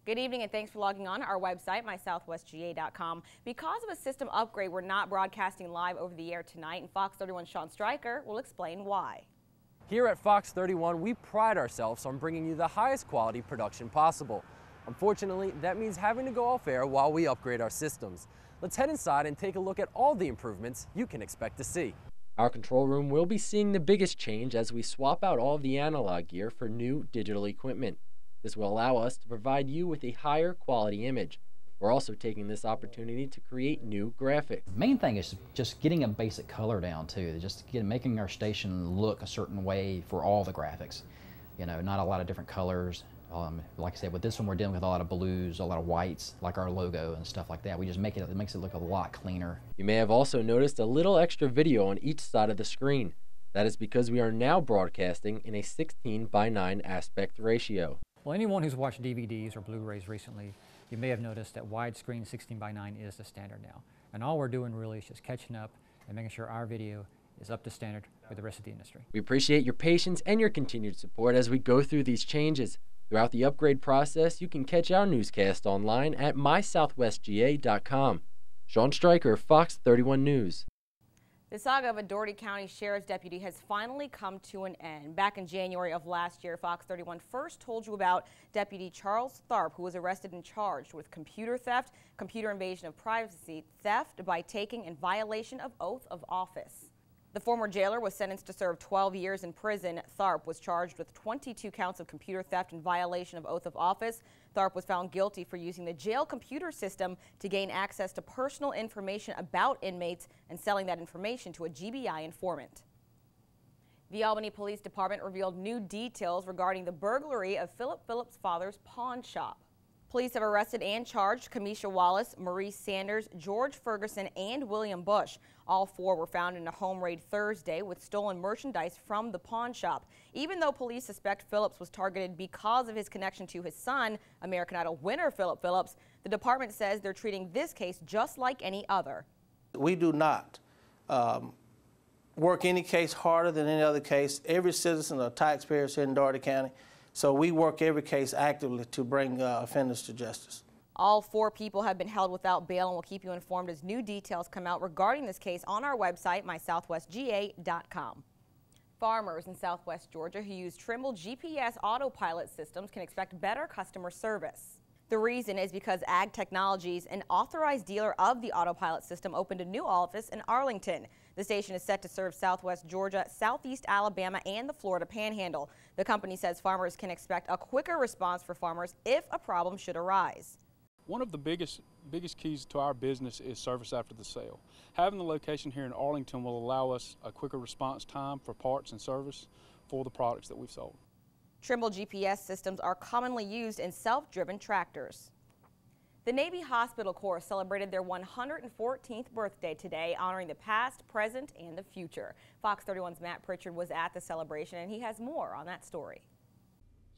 Good evening and thanks for logging on to our website, mysouthwestga.com. Because of a system upgrade, we're not broadcasting live over the air tonight, and Fox 31's Sean Stryker will explain why. Here at Fox 31, we pride ourselves on bringing you the highest quality production possible. Unfortunately, that means having to go off air while we upgrade our systems. Let's head inside and take a look at all the improvements you can expect to see. Our control room will be seeing the biggest change as we swap out all of the analog gear for new digital equipment. This will allow us to provide you with a higher quality image. We're also taking this opportunity to create new graphics. The main thing is just getting a basic color down too, making our station look a certain way for all the graphics. You know, not a lot of different colors. Like I said, with this one we're dealing with a lot of blues, a lot of whites, like our logo and stuff like that. We just it makes it look a lot cleaner. You may have also noticed a little extra video on each side of the screen. That is because we are now broadcasting in a 16:9 aspect ratio. Well, anyone who's watched DVDs or Blu-rays recently, you may have noticed that widescreen 16:9 is the standard now. And all we're doing really is just catching up and making sure our video is up to standard with the rest of the industry. We appreciate your patience and your continued support as we go through these changes. Throughout the upgrade process, you can catch our newscast online at mysouthwestga.com. Sean Stryker, Fox 31 News. The saga of a Dougherty County Sheriff's deputy has finally come to an end. Back in January of last year, Fox 31 first told you about Deputy Charles Tharp, who was arrested and charged with computer theft, computer invasion of privacy, theft by taking in violation of oath of office. The former jailer was sentenced to serve 12 years in prison. Tharp was charged with 22 counts of computer theft in violation of oath of office. Tharp was found guilty for using the jail computer system to gain access to personal information about inmates and selling that information to a GBI informant. The Albany Police Department revealed new details regarding the burglary of Philip Phillips' father's pawn shop. Police have arrested and charged Kamisha Wallace, Maurice Sanders, George Ferguson, and William Bush. All four were found in a home raid Thursday with stolen merchandise from the pawn shop. Even though police suspect Phillips was targeted because of his connection to his son, American Idol winner Philip Phillips, the department says they're treating this case just like any other. We do not work any case harder than any other case. Every citizen or taxpayer is here in Dougherty County. So we work every case actively to bring offenders to justice. All four people have been held without bail, and we'll keep you informed as new details come out regarding this case on our website, mysouthwestga.com. Farmers in Southwest Georgia who use Trimble GPS autopilot systems can expect better customer service. The reason is because Ag Technologies, an authorized dealer of the autopilot system, opened a new office in Arlington. The station is set to serve Southwest Georgia, Southeast Alabama, and the Florida Panhandle. The company says farmers can expect a quicker response for farmers if a problem should arise. One of the biggest keys to our business is service after the sale. Having the location here in Arlington will allow us a quicker response time for parts and service for the products that we've sold. Trimble GPS systems are commonly used in self-driven tractors. The Navy Hospital Corps celebrated their 114th birthday today, honoring the past, present, and the future. Fox 31's Matt Pritchard was at the celebration, and he has more on that story.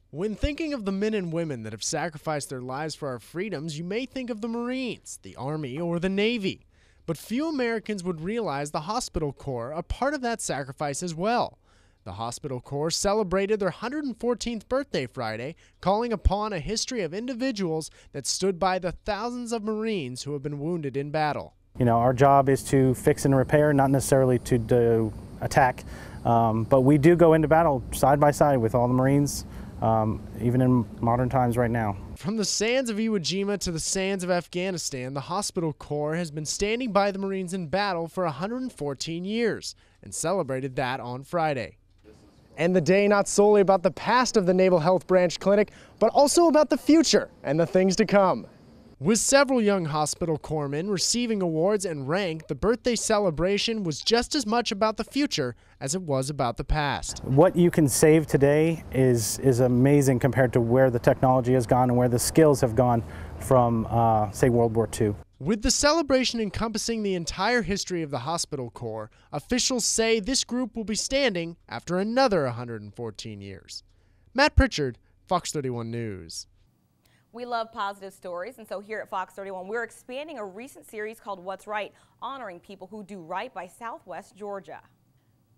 When thinking of the men and women that have sacrificed their lives for our freedoms, you may think of the Marines, the Army, or the Navy. But few Americans would realize the Hospital Corps are part of that sacrifice as well. The Hospital Corps celebrated their 114th birthday Friday, calling upon a history of individuals that stood by the thousands of Marines who have been wounded in battle. You know, our job is to fix and repair, not necessarily to attack, but we do go into battle side by side with all the Marines, even in modern times right now. From the sands of Iwo Jima to the sands of Afghanistan, the Hospital Corps has been standing by the Marines in battle for 114 years and celebrated that on Friday. And the day not solely about the past of the Naval Health Branch Clinic, but also about the future and the things to come. With several young hospital corpsmen receiving awards and rank, the birthday celebration was just as much about the future as it was about the past. What you can save today is amazing compared to where the technology has gone and where the skills have gone from, say, World War II. With the celebration encompassing the entire history of the Hospital Corps, officials say this group will be standing after another 114 years. Matt Pritchard, Fox 31 News. We love positive stories, and so here at Fox 31, we're expanding a recent series called What's Right, honoring people who do right by Southwest Georgia.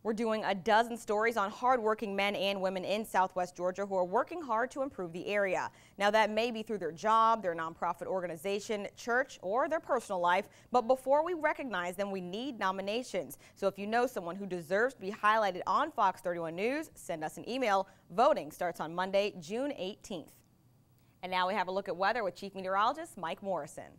We're doing a dozen stories on hardworking men and women in Southwest Georgia who are working hard to improve the area. Now, that may be through their job, their nonprofit organization, church, or their personal life. But before we recognize them, we need nominations. So if you know someone who deserves to be highlighted on Fox 31 News, send us an email. Voting starts on Monday, June 18th. And now we have a look at weather with Chief Meteorologist Mike Morrison.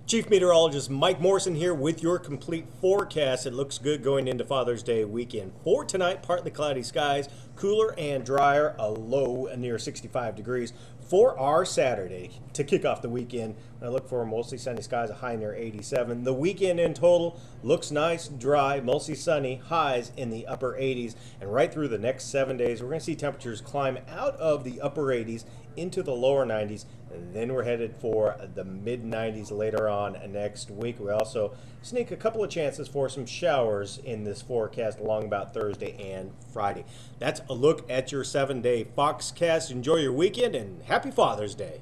Chief Meteorologist Mike Morrison here with your complete forecast. It looks good going into Father's Day weekend. For tonight, partly cloudy skies, cooler and drier, a low near 65 degrees. For our Saturday, to kick off the weekend, I look for mostly sunny skies, a high near 87. The weekend in total looks nice, dry, mostly sunny, highs in the upper 80s. And right through the next 7 days, we're going to see temperatures climb out of the upper 80s into the lower 90s. And then we're headed for the mid-90s later on next week. We also sneak a couple of chances for some showers in this forecast along about Thursday and Friday. That's a look at your 7-day Foxcast. Enjoy your weekend and happy Father's Day.